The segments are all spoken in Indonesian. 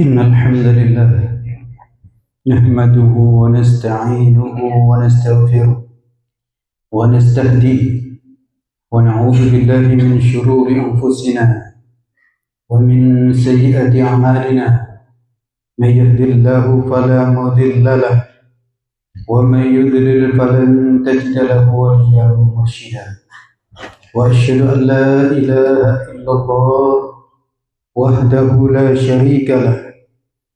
إن الحمد لله نحمده ونستعينه ونستغفره ونستهديه ونعوذ بالله من شرور أنفسنا ومن سيئات أعمالنا. من يهد الله فلا مضل له ومن يضلل فلن تجد له وليا مرشدا. وأشهد أن لا إله إلا الله وحده لا شريك له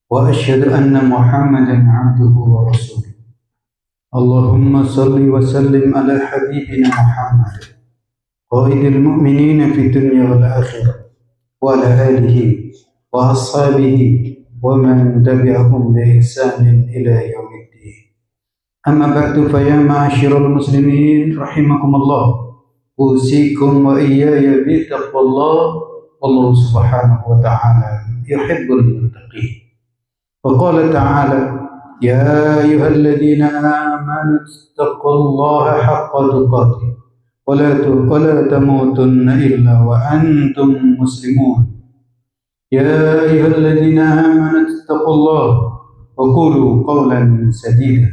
وأشهد أن محمدا عبده ورسوله. اللهم صل وسلم على حبيبنا محمد قائد المؤمنين في الدنيا والآخرة وعلى آله وأصحابه ومن تبعهم بإحسان إلى يوم الدين. أما بعد فيا معاشر المسلمين رحمكم الله، أوصيكم وإياي بتقوى الله. Allah subhanahu wa ta'ala yuhibbul muttaqin. Wa qala ta'ala ya ayyuhalladzina amanu taqullaha haqqa tuqatih wa la tamutunna illa wa antum muslimun. Ya ayyuhalladzina amanu taqullaha wa qulu qawlan sadida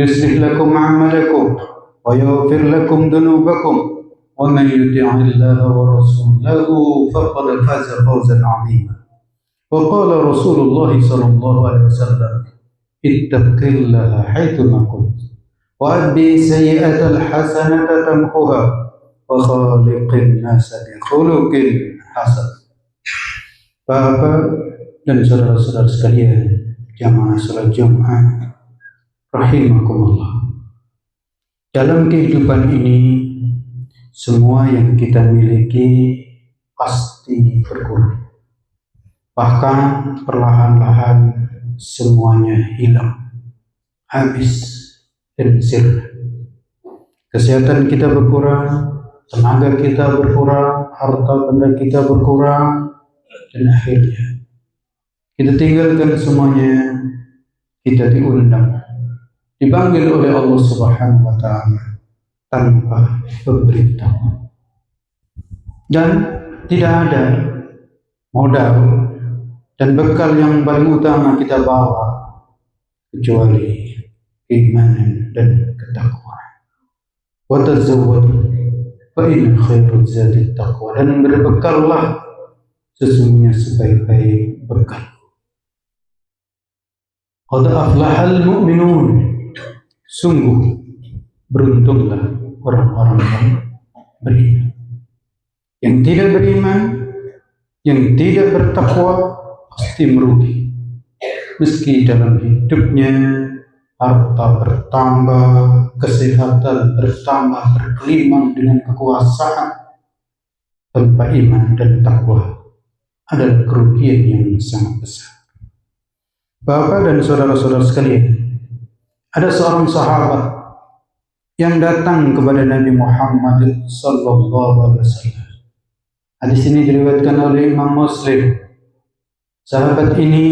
yuslih lakum a'malakum wa yaghfir lakum dhunubakum ومن يطع الله ورسوله فقد فاز فوزا عظيما. وقال رسول الله صلى الله عليه وسلم اتق الله حيثما كنت وأتبع السيئة الحسنة تمحها وخالق الناس بخلق حسن. Bapak dan saudara-saudara sekalian jamaah salat Jumat rahimakumullah, dalam kehidupan ini semua yang kita miliki pasti berkurang, bahkan perlahan-lahan semuanya hilang, habis dan sirna. Kesehatan kita berkurang, tenaga kita berkurang, harta benda kita berkurang, dan akhirnya kita tinggalkan semuanya. Kita diundang, dipanggil oleh Allah Subhanahu wa ta'ala tanpa pemberitahuan, dan tidak ada modal dan bekal yang paling utama kita bawa kecuali keimanan dan ketakwaan. Wa tazawwadu fa inna khairaz zadi taqwa, dan berbekallah, sesungguhnya sebaik-baik bekal. Qad aflahal mu'minun, sungguh beruntunglah orang-orang yang beriman. Yang tidak beriman, yang tidak bertakwa, pasti merugi. Meski dalam hidupnya harta bertambah, kesehatan bertambah, berkelimang dengan kekuasaan, tanpa iman dan takwa adalah kerugian yang sangat besar. Bapak dan saudara-saudara sekalian, ada seorang sahabat yang datang kepada Nabi Muhammad sallallahu alaihi wasallam. Hadis ini diriwayatkan oleh Imam Muslim. Sahabat ini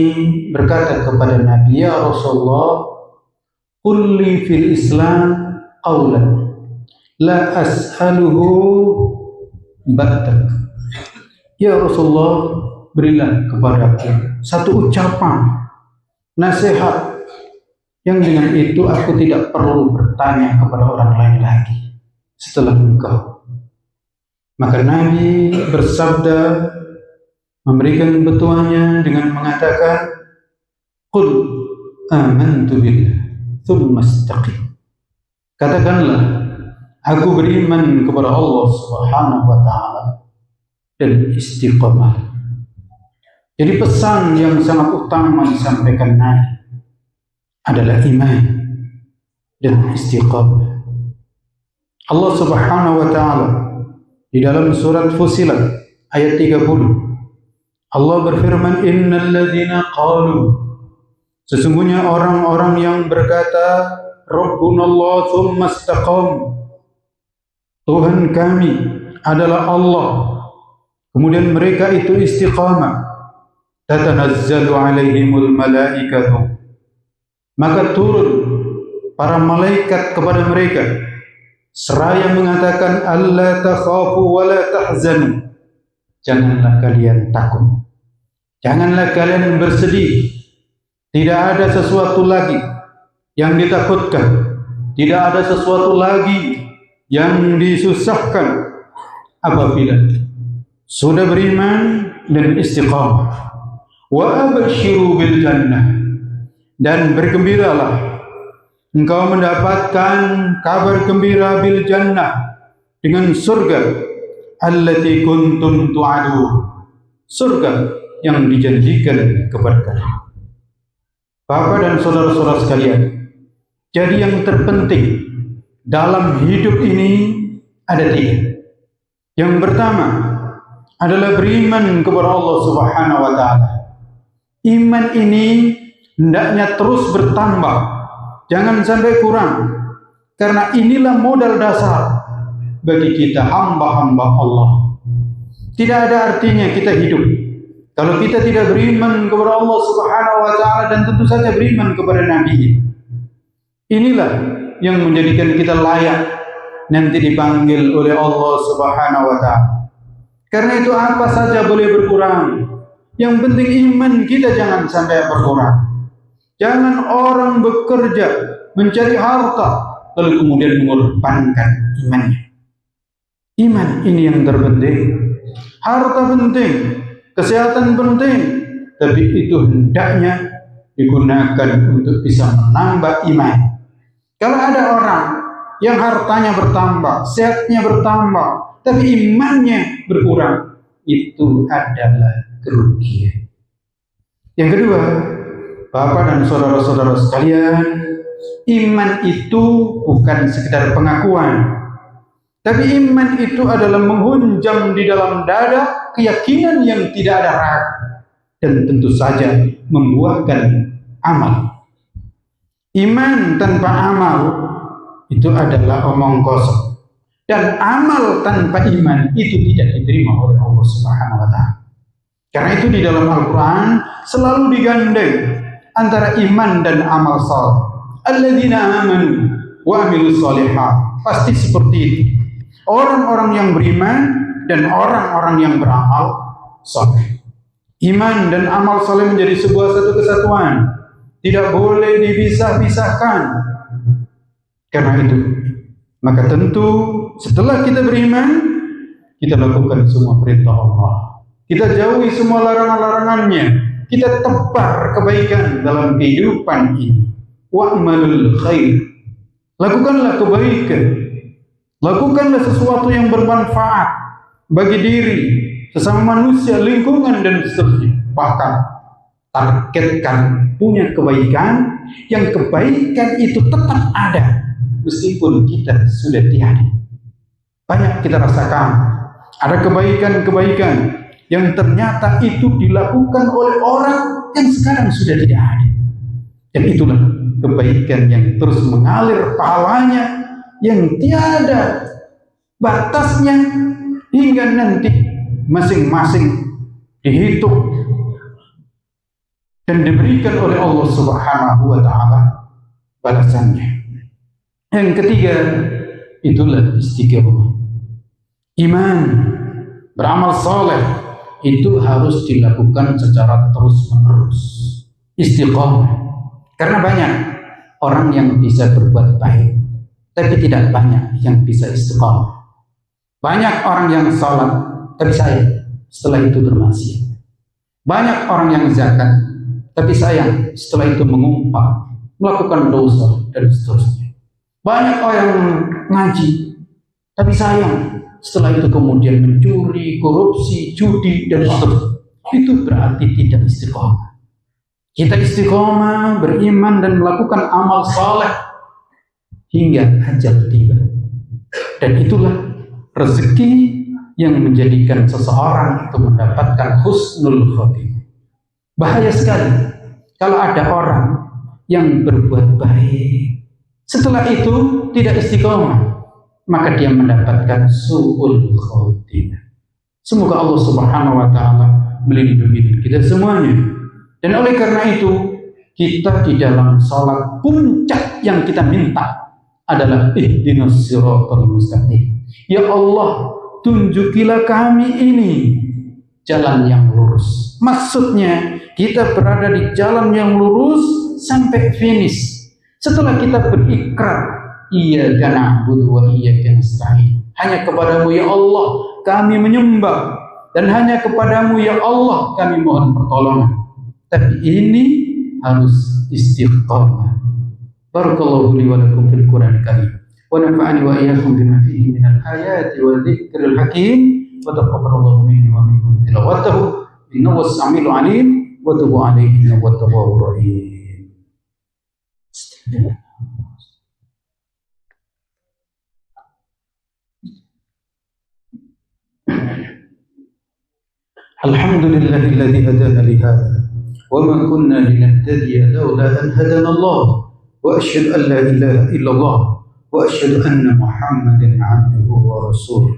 berkata kepada Nabi, ya Rasulullah, qul li fil Islam qawlan la as'aluhu ba'dak. Ya Rasulullah, berilah kepadaku satu ucapan nasihat yang dengan itu aku tidak perlu bertanya kepada orang lain lagi setelah engkau. Maka Nabi bersabda, memberikan petuahnya dengan mengatakan, qul amantu billah thumma istaqim. Katakanlah, aku beriman kepada Allah Subhanahu wa ta'ala dan istiqamah. Jadi pesan yang sangat utama disampaikan Nabi adalah iman dan istiqamah. Allah Subhanahu wa ta'ala di dalam surat Fussilat ayat 30, Allah berfirman, innal ladzina qalu, sesungguhnya orang-orang yang berkata Rabbunallah tsumma istaqam, Tuhan kami adalah Allah, kemudian mereka itu istiqamah, tatanazzalu alaihimul malaikatu, maka turun para malaikat kepada mereka seraya mengatakan, alla takhafu wa la tahzanu, janganlah kalian takut Janganlah kalian bersedih. Tidak ada sesuatu lagi yang ditakutkan. Tidak ada sesuatu lagi yang disusahkan apabila sudah beriman dan istiqamah. Wa abshiru bil jannah, dan bergembiralah engkau mendapatkan kabar gembira bil jannah dengan surga allati kuntum tu'adun, surga yang dijanjikan kepada kalian. Bapak dan saudara-saudara sekalian, jadi yang terpenting dalam hidup ini ada tiga. Yang pertama adalah beriman kepada Allah Subhanahu wa taala. Iman ini hendaknya terus bertambah, jangan sampai kurang, karena inilah modal dasar bagi kita hamba-hamba Allah. Tidak ada artinya kita hidup kalau kita tidak beriman kepada Allah Subhanahu wa taala dan tentu saja beriman kepada Nabi. Inilah yang menjadikan kita layak nanti dipanggil oleh Allah Subhanahu wa taala. Karena itu apa saja boleh berkurang, yang penting iman kita jangan sampai berkurang. Jangan orang bekerja mencari harta lalu kemudian mengorbankan imannya. Iman ini yang terpenting. Harta penting, kesehatan penting, tapi itu hendaknya digunakan untuk bisa menambah iman. Kalau ada orang yang hartanya bertambah, sehatnya bertambah, tapi imannya berkurang, itu adalah kerugian. Yang kedua, Bapak dan saudara-saudara sekalian, iman itu bukan sekedar pengakuan, tapi iman itu adalah menghunjam di dalam dada keyakinan yang tidak ada ragu, dan tentu saja membuahkan amal. Iman tanpa amal itu adalah omong kosong, dan amal tanpa iman itu tidak diterima oleh Allah Subhanahu wa taala. Karena itu di dalam Al-Quran selalu digandeng antara iman dan amal saleh. Alladzina amanu wa amilus shalihat. Pasti seperti itu. Orang-orang yang beriman dan orang-orang yang beramal saleh. Iman dan amal saleh menjadi sebuah satu kesatuan. Tidak boleh dipisah-pisahkan. Karena itu, maka tentu setelah kita beriman, kita lakukan semua perintah Allah. Kita jauhi semua larangan-larangannya. Kita tebar kebaikan dalam kehidupan ini. Wa'malul khair. Lakukanlah kebaikan. Lakukanlah sesuatu yang bermanfaat bagi diri, sesama manusia, lingkungan, dan seterusnya. Bahkan targetkan punya kebaikan, yang kebaikan itu tetap ada meskipun kita sudah tiada. Banyak kita rasakan ada kebaikan-kebaikan yang ternyata itu dilakukan oleh orang yang sekarang sudah tidak ada. Dan itulah kebaikan yang terus mengalir pahalanya, yang tiada batasnya, hingga nanti masing-masing dihitung dan diberikan oleh Allah Subhanahu wa taala balasannya. Yang ketiga, itulah istiqomah. Iman, beramal saleh itu harus dilakukan secara terus-menerus. Istiqomah. Karena banyak orang yang bisa berbuat baik, tapi tidak banyak yang bisa istiqomah. Banyak orang yang salat, tapi sayang setelah itu bermaksiat. Banyak orang yang zakat, tapi sayang setelah itu mengumpat, melakukan dosa, dan seterusnya. Banyak orang ngaji, tapi sayang setelah itu kemudian mencuri, korupsi, judi, dan seterusnya. Itu berarti tidak istiqomah. Kita istiqomah, beriman, dan melakukan amal saleh hingga ajal tiba. Dan itulah rezeki yang menjadikan seseorang itu mendapatkan husnul khotimah. Bahaya sekali kalau ada orang yang berbuat baik, setelah itu tidak istiqomah, maka dia mendapatkan su'ul khotimah. Semoga Allah Subhanahu wa taala melindungi kita semuanya. Dan oleh karena itu, kita di dalam salat puncak yang kita minta adalah ihdinas siratal mustaqim. Ya Allah, tunjukilah kami ini jalan yang lurus. Maksudnya kita berada di jalan yang lurus sampai finish. Setelah kita berikrar, iyyaka na'budu wa iyyaka nasta'in, hanya kepadamu ya Allah kami menyembah, dan hanya kepadamu ya Allah kami mohon pertolongan. Tapi ini harus istiqamah. Barakallahu li wa lakum fil Qur'anil Karim, wa nafa'ani wa iyyakum bima fihi minal ayati wa dzikril hakim, wa taqabbalallahu minni wa minkum tilawatahu innahu was-sami'ul 'alim wa tub 'alaihi innahu wat-tawwabur rahim. Alhamdulillahilladzi hadana li hadza wa ma kunna linahtadiya laula an hadana Allah, wa asyhadu an la ilaha illallah wa asyhadu anna Muhammadan 'abduhu wa rasuluh.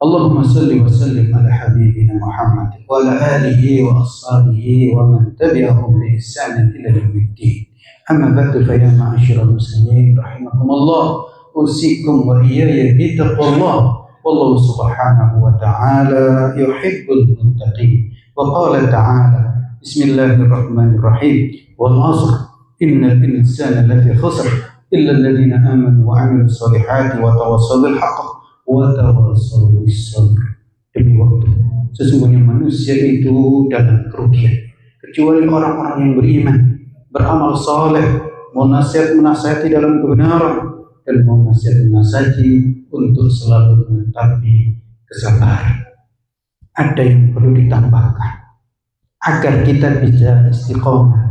Allahumma salli wa sallim ala habibina Muhammad wa ala alihi wa ashabihi wa man tabi'ahum bi ihsan ila yaumiddin. Amma ba'du, fa ya ma'asyiral muslimin rahimakumullah, usikum wa iyaya bi taqwallah. Wallahu subhanahu wa ta'ala yuhibbul muttaqin. Wa qala ta'ala bismillahirrahmanirrahim, wal 'asr innal insana lafi khusr illa alladhina amanu wa 'amilus solihati wa tawassaw bil haqq wa tawassaw bis sabr. Demi waktu, sesungguhnya manusia itu dalam kerugian kecuali orang-orang yang beriman, beramal saleh, menasihati dalam kebenaran, dan menasihati untuk selalu menetapi kesabaran. Ada yang perlu ditambahkan agar kita bisa istiqomah.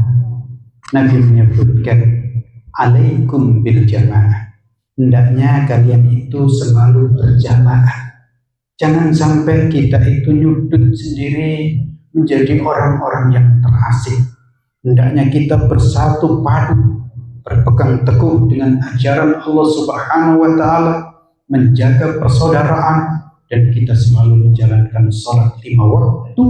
Nabi menyebutkan alaikum bil jamaah, hendaknya kalian itu selalu berjamaah. Jangan sampai kita itu nyudut sendiri menjadi orang-orang yang terasing. Hendaknya kita bersatu padu, berpegang teguh dengan ajaran Allah Subhanahu wa ta'ala, menjaga persaudaraan, dan kita selalu menjalankan salat 5 waktu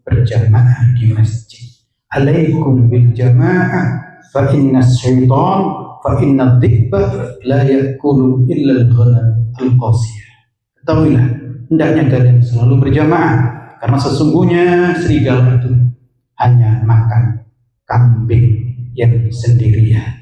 berjamaah di masjid. Alaikum bil jamaah fa inna syaitan fa inna dhibba la yakulu illa al-ghanam al-qasiyah. Ketahuilah, hendaknya kalian selalu berjamaah, karena sesungguhnya serigala itu hanya makan kambing yang sendirian.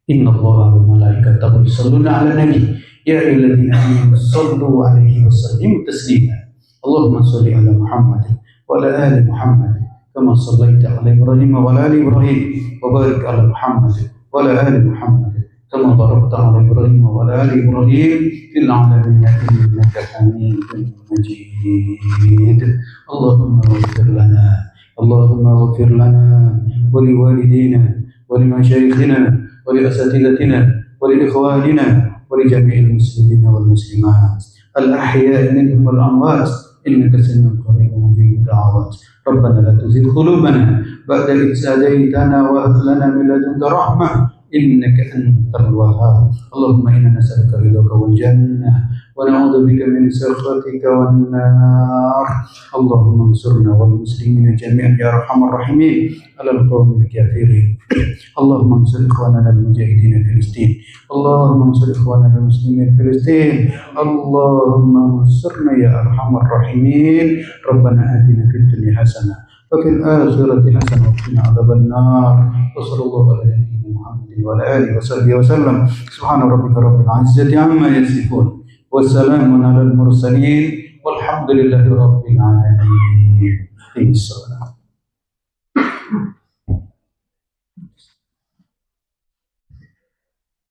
Innallaha wa malaikatahu yusholluna 'alan nabi ya ayyuhalladzina amanu shallu 'alaihi wa sallimu taslima. Allahumma shalli 'ala Muhammad wa 'ala ali Muhammad kama shallaita 'ala Ibrahim wa 'ala ali Ibrahim wa barik 'ala Muhammad wa 'ala ali Muhammad kama barakta 'ala Ibrahim wa 'ala ali Ibrahim fil 'alamin innaka Hamidum Majid. Allahumma ighfir lana, Allahumma ighfir lana wa liwalidina wa limashayikhina wa liasatidatina wa liikhwanina wa lijami'il muslimina wal muslimat al-ahya'i minhum wal amwat innaka sami'un qaribun mujibud da'awat. Rabbana la tuzigh qulubana ba'da idh hadaytana wa hab lana min ladunka rahmah innaka antal wahhab. Allahumma inna nas'aluka ridhaka wal jannah wa na'udzu bika min sakhatika wan nar. Allahumma ansurna wal muslimina jami'an ya arhamar rahimin ala al-qawmil kafirin. Allahumma ansur ikhwanana al-mujahidin fi Filistin. Allahumma ansur ikhwanana al-muslimin fi Filistin. Allahumma ansurna ya arhamar rahimin. Rabbana atina fid dunya hasanah wa fil akhirati hasanah wa qina adzaban nar. Wa sallallahu ala nabiyyina Muhammadin wa ala alihi wa sahbihi wa sallam. Subhana rabbika rabbil izzati amma yasifun wa salamun alal mursalin walhamdulillahi rabbil alamin. Inshallah.